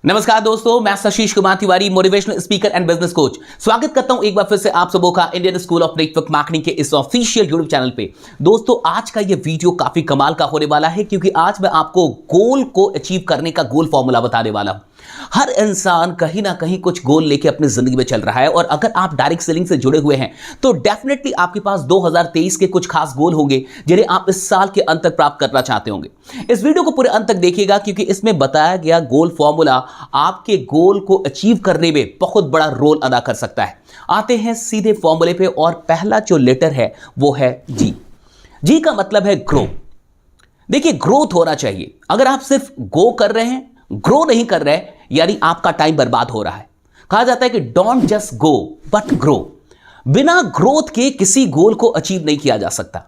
नमस्कार दोस्तों, मैं Ashish Kumar Tiwari, motivational speaker and business coach. स्वागत करता हूं एक बार फिर से आप सबों का Indian school of network marketing के इस ऑफिशियल यूट्यूब चैनल पे। दोस्तों, आज का ये वीडियो काफी कमाल का होने वाला है क्योंकि आज मैं आपको गोल को अचीव करने का गोल फॉर्मूला बताने वाला हूं। हर इंसान कहीं ना कहीं कुछ गोल लेके अपनी जिंदगी में चल रहा है और अगर आप डायरेक्ट सेलिंग से जुड़े हुए हैं तो डेफिनेटली आपके पास 2023 के कुछ खास गोल होंगे जिन्हें आप इस साल के अंत तक प्राप्त करना चाहते होंगे। इस वीडियो को पूरे अंत तक देखिएगा क्योंकि इसमें बताया गया गोल फॉर्मूला आपके गोल को अचीव करने में बहुत बड़ा रोल अदा कर सकता है। आते हैं सीधे फॉर्मूले पे और पहला जो लेटर है वो है जी। जी का मतलब है ग्रो। देखिए, ग्रोथ होना चाहिए। अगर आप सिर्फ गो कर रहे हैं, ग्रो नहीं कर रहे, यानी आपका टाइम बर्बाद हो रहा है। कहा जाता है कि don't just go but grow. बिना ग्रोथ के किसी गोल को अचीव नहीं किया जा सकता।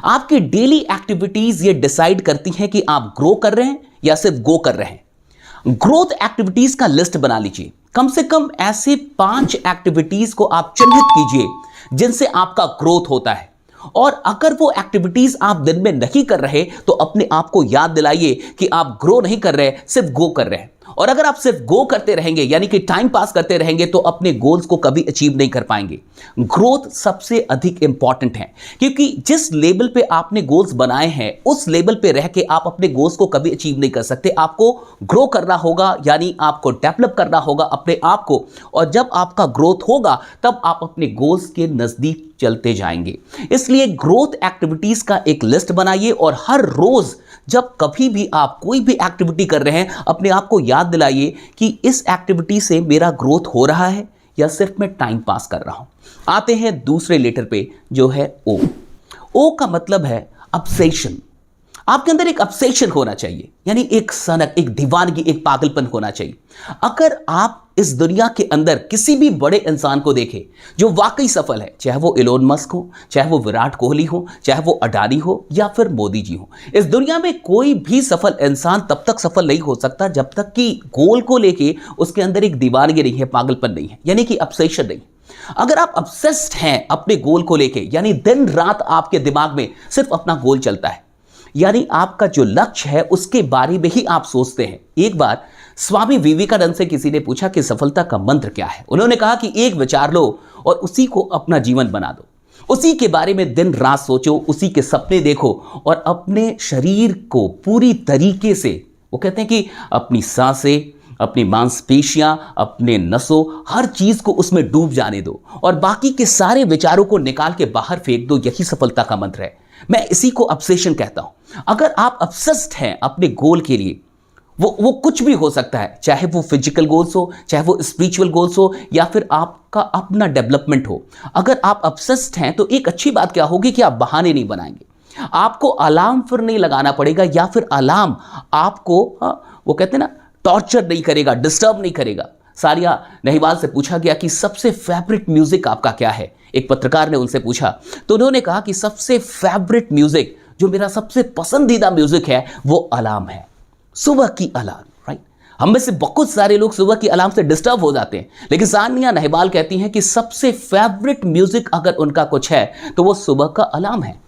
आपकी डेली एक्टिविटीज ये डिसाइड करती हैं कि आप ग्रो कर रहे हैं या सिर्फ गो कर रहे हैं। ग्रोथ एक्टिविटीज का लिस्ट बना लीजिए। कम से कम ऐसे 5 एक्टिविटीज को आप चिन्हित कीजिए जिनसे आपका ग्रोथ होता है। और अगर वो एक्टिविटीज आप दिन में नहीं कर रहे तो अपने आप को याद दिलाइए कि आप ग्रो नहीं कर रहे, सिर्फ गो कर रहे हैं। और अगर आप सिर्फ गो करते रहेंगे यानी कि टाइम पास करते रहेंगे तो अपने गोल्स को कभी अचीव नहीं कर पाएंगे। ग्रोथ सबसे अधिक इंपॉर्टेंट है क्योंकि जिस लेवल पे आपने गोल्स बनाए हैं उस लेवल पे रह के आप अपने गोल्स को कभी अचीव नहीं कर सकते। आपको ग्रो करना होगा, यानी आपको डेवलप करना होगा अपने आप को। और जब आपका ग्रोथ होगा तब आप अपने गोल्स के नजदीक चलते जाएंगे। इसलिए ग्रोथ एक्टिविटीज का एक लिस्ट बनाइए और हर रोज जब कभी भी आप कोई भी एक्टिविटी कर रहे हैं अपने आप को याद दिलाइए कि इस एक्टिविटी से मेरा ग्रोथ हो रहा है या सिर्फ मैं टाइम पास कर रहा हूं। आते हैं दूसरे लेटर पे जो है ओ। ओ का मतलब है ऑब्सेशन। आपके अंदर एक ऑब्सेशन होना चाहिए, यानी एक सनक, एक दीवानगी, एक पागलपन होना चाहिए। अगर आप इस दुनिया के अंदर किसी भी बड़े इंसान को देखें जो वाकई सफल है, चाहे वो इलोन मस्क हो, चाहे वो विराट कोहली हो, चाहे वो अडानी हो या फिर मोदी जी हो, इस दुनिया में कोई भी सफल इंसान तब तक सफल नहीं हो सकता जब तक कि गोल को लेके उसके अंदर एक दीवानगी नहीं है, पागलपन नहीं है, यानी कि ऑब्सेशन नहीं। अगर आप ऑब्सेस्ड हैं अपने गोल को लेके, यानी दिन रात आपके दिमाग में सिर्फ अपना गोल चलता है, यानी आपका जो लक्ष्य है उसके बारे में ही आप सोचते हैं। एक बार स्वामी विवेकानंद से किसी ने पूछा कि सफलता का मंत्र क्या है। उन्होंने कहा कि एक विचार लो और उसी को अपना जीवन बना दो। उसी के बारे में दिन रात सोचो, उसी के सपने देखो और अपने शरीर को पूरी तरीके से, वो कहते हैं कि अपनी सांसें, अपनी मांसपेशियां, अपने नसों, हर चीज को उसमें डूब जाने दो और बाकी के सारे विचारों को निकाल के बाहर फेंक दो। यही सफलता का मंत्र है। मैं इसी को ऑब्सेशन कहता हूं। अगर आप ऑब्सेस्ड हैं अपने गोल के लिए, वो कुछ भी हो सकता है, चाहे वो फिजिकल गोल्स हो, चाहे वो स्पिरिचुअल गोल्स हो या फिर आपका अपना डेवलपमेंट हो। अगर आप ऑब्सेस्ड हैं तो एक अच्छी बात क्या होगी कि आप बहाने नहीं बनाएंगे। आपको अलार्म फिर नहीं लगाना पड़ेगा या फिर अलार्म आपको वो कहते हैं ना, टॉर्चर नहीं करेगा, डिस्टर्ब नहीं करेगा। सारिया नेहवाल से पूछा गया कि सबसे फेवरेट म्यूजिक आपका क्या है। एक पत्रकार ने उनसे पूछा तो उन्होंने कहा कि सबसे फेवरेट म्यूजिक, जो मेरा सबसे पसंदीदा म्यूजिक है, वो अलार्म है, सुबह की अलार्म। राइट, हम में से बहुत सारे लोग सुबह की अलार्म से डिस्टर्ब हो जाते हैं, लेकिन सानिया नेहवाल कहती हैं कि सबसे फेवरेट म्यूजिक अगर उनका कुछ है तो वो सुबह का अलार्म है।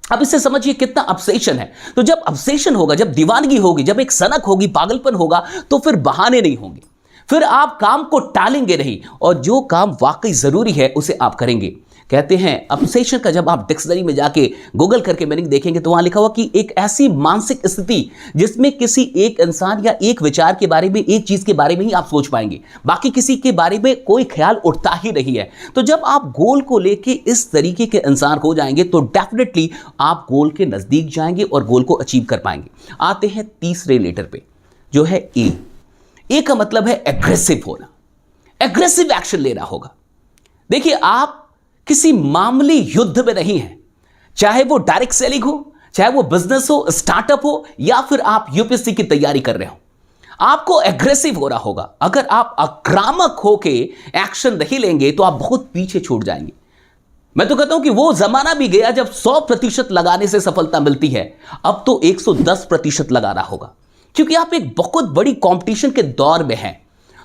अब इससे समझिए कितना ऑब्सेशन है। तो जब ऑब्सेशन होगा, जब दीवानगी होगी, जब एक सनक होगी, पागलपन होगा, तो फिर बहाने नहीं होंगे, फिर आप काम को टालेंगे नहीं और जो काम वाकई जरूरी है उसे आप करेंगे। कहते हैं ऑब्सेशन का जब आप डिक्शनरी में जाके गूगल करके मीनिंग देखेंगे तो वहां लिखा हुआ कि एक ऐसी मानसिक स्थिति जिसमें किसी एक इंसान या एक विचार के बारे में, एक चीज के बारे में ही आप सोच पाएंगे, बाकी किसी के बारे में कोई ख्याल उठता ही नहीं है। तो जब आप गोल को लेके इस तरीके के इंसान हो जाएंगे तो डेफिनेटली आप गोल के नजदीक जाएंगे और गोल को अचीव कर पाएंगे। आते हैं तीसरे लेटर पे जो है ए। ए का मतलब है एग्रेसिव होना, एग्रेसिव एक्शन लेना होगा। देखिए, आप किसी मामूली युद्ध में नहीं हैं, चाहे वो डायरेक्ट सेलिंग हो, चाहे वो बिजनेस हो, स्टार्टअप हो या फिर आप यूपीएससी की तैयारी कर रहे हो। आपको एग्रेसिव होना होगा। अगर आप आक्रामक होके एक्शन नहीं लेंगे तो आप बहुत पीछे छूट जाएंगे। मैं तो कहता हूं कि वो जमाना भी गया जब 100% लगाने से सफलता मिलती है, अब तो 110% लगाना होगा क्योंकि आप एक बहुत बड़ी कंपटीशन के दौर में हैं।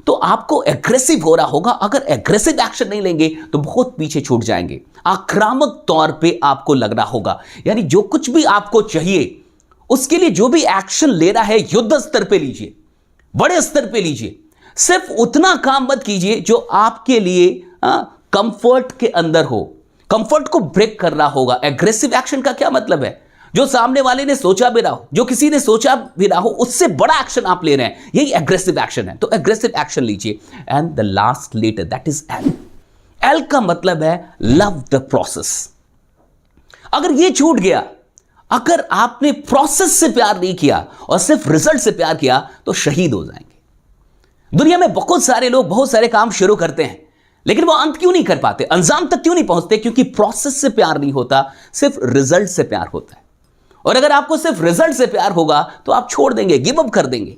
तो आपको एग्रेसिव होना होगा। अगर एग्रेसिव एक्शन नहीं लेंगे तो बहुत पीछे छूट जाएंगे। आक्रामक तौर पे आपको लगना होगा, यानी जो कुछ भी आपको चाहिए उसके लिए जो भी एक्शन लेना है युद्ध स्तर पे लीजिए। बड़े स्तर पे लीजिए। सिर्फ उतना काम मत कीजिए जो आपके लिए कंफर्ट के अंदर हो। कंफर्ट को ब्रेक करना होगा। एग्रेसिव एक्शन का क्या मतलब है? जो सामने वाले ने सोचा भी ना हो, जो किसी ने सोचा भी ना हो, उससे बड़ा एक्शन आप ले रहे हैं, यही एग्रेसिव एक्शन है। तो एग्रेसिव एक्शन लीजिए। And the last letter, that is L. L का मतलब है लव द प्रोसेस। अगर ये छूट गया, अगर आपने प्रोसेस से प्यार नहीं किया और सिर्फ रिजल्ट से प्यार किया, तो शहीद हो जाएंगे। दुनिया में बहुत सारे लोग बहुत सारे काम शुरू करते हैं, लेकिन वो अंत क्यों नहीं कर पाते, अंजाम तक क्यों नहीं पहुंचते? क्योंकि प्रोसेस से प्यार नहीं होता, सिर्फ रिजल्ट से प्यार होता है। और अगर आपको सिर्फ रिजल्ट से प्यार होगा तो आप छोड़ देंगे, गिव अप कर देंगे।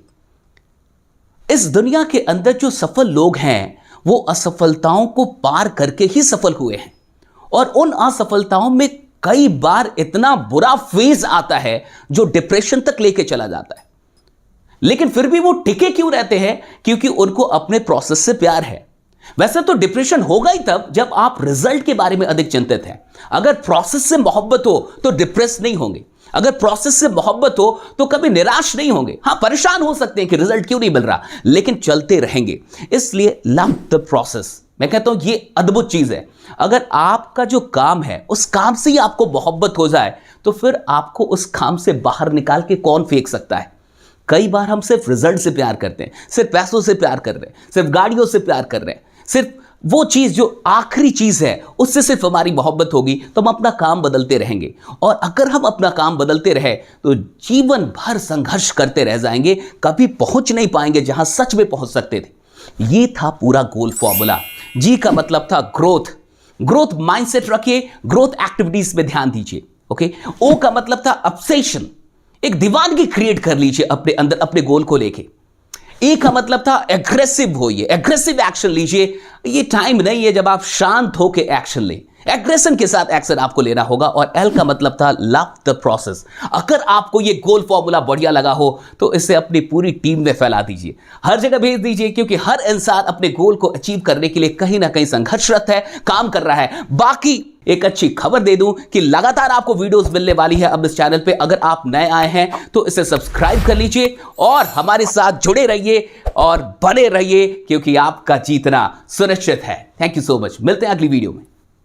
इस दुनिया के अंदर जो सफल लोग हैं, वो असफलताओं को पार करके ही सफल हुए हैं। और उन असफलताओं में कई बार इतना बुरा फेज आता है जो डिप्रेशन तक लेके चला जाता है, लेकिन फिर भी वो टिके क्यों रहते हैं? क्योंकि उनको अपने प्रोसेस से प्यार है। वैसे तो डिप्रेशन होगा ही तब जब आप रिजल्ट के बारे में अधिक चिंतित हैं। अगर प्रोसेस से मोहब्बत हो तो डिप्रेस नहीं होंगे। अगर प्रोसेस से मोहब्बत हो तो कभी निराश नहीं होंगे। हाँ, परेशान हो सकते हैं कि रिजल्ट क्यों नहीं मिल रहा, लेकिन चलते रहेंगे। इसलिए लव द प्रोसेस। मैं कहता हूं ये अद्भुत चीज है। अगर आपका जो काम है उस काम से ही आपको मोहब्बत हो जाए, तो फिर आपको उस काम से बाहर निकाल के कौन फेंक सकता है? कई बार हम सिर्फ रिजल्ट से प्यार करते हैं, सिर्फ पैसों से प्यार कर रहे हैं, सिर्फ गाड़ियों से प्यार कर रहे हैं, सिर्फ वो चीज जो आखिरी चीज है उससे सिर्फ हमारी मोहब्बत होगी, तो हम अपना काम बदलते रहेंगे। और अगर हम अपना काम बदलते रहे तो जीवन भर संघर्ष करते रह जाएंगे, कभी पहुंच नहीं पाएंगे जहां सच में पहुंच सकते थे। ये था पूरा गोल फॉर्मूला। जी का मतलब था ग्रोथ। ग्रोथ माइंडसेट रखिए, ग्रोथ एक्टिविटीज पे ध्यान दीजिए। ओके। ओ का मतलब था ऑब्सेशन। एक दीवानगी क्रिएट कर लीजिए अपने अंदर अपने गोल को लेके। ए का मतलब था एग्रेसिव होइए, एग्रेसिव एक्शन लीजिए। ये टाइम नहीं है जब आप शांत होके एक्शन लें, एग्रेशन के साथ एक्शन आपको लेना होगा। और एल का मतलब था लव द प्रोसेस। अगर आपको ये गोल फॉर्मूला बढ़िया लगा हो तो इसे अपनी पूरी टीम में फैला दीजिए, हर जगह भेज दीजिए, क्योंकि हर इंसान अपने गोल को अचीव करने के लिए कहीं ना कहीं संघर्षरत है, काम कर रहा है। बाकी एक अच्छी खबर दे दूं कि लगातार आपको वीडियोस मिलने वाली है अब इस चैनल पे। अगर आप नए आए हैं तो इसे सब्सक्राइब कर लीजिए और हमारे साथ जुड़े रहिए और बने रहिए, क्योंकि आपका जीतना सुनिश्चित है। Thank you so much. मिलते हैं अगली वीडियो में।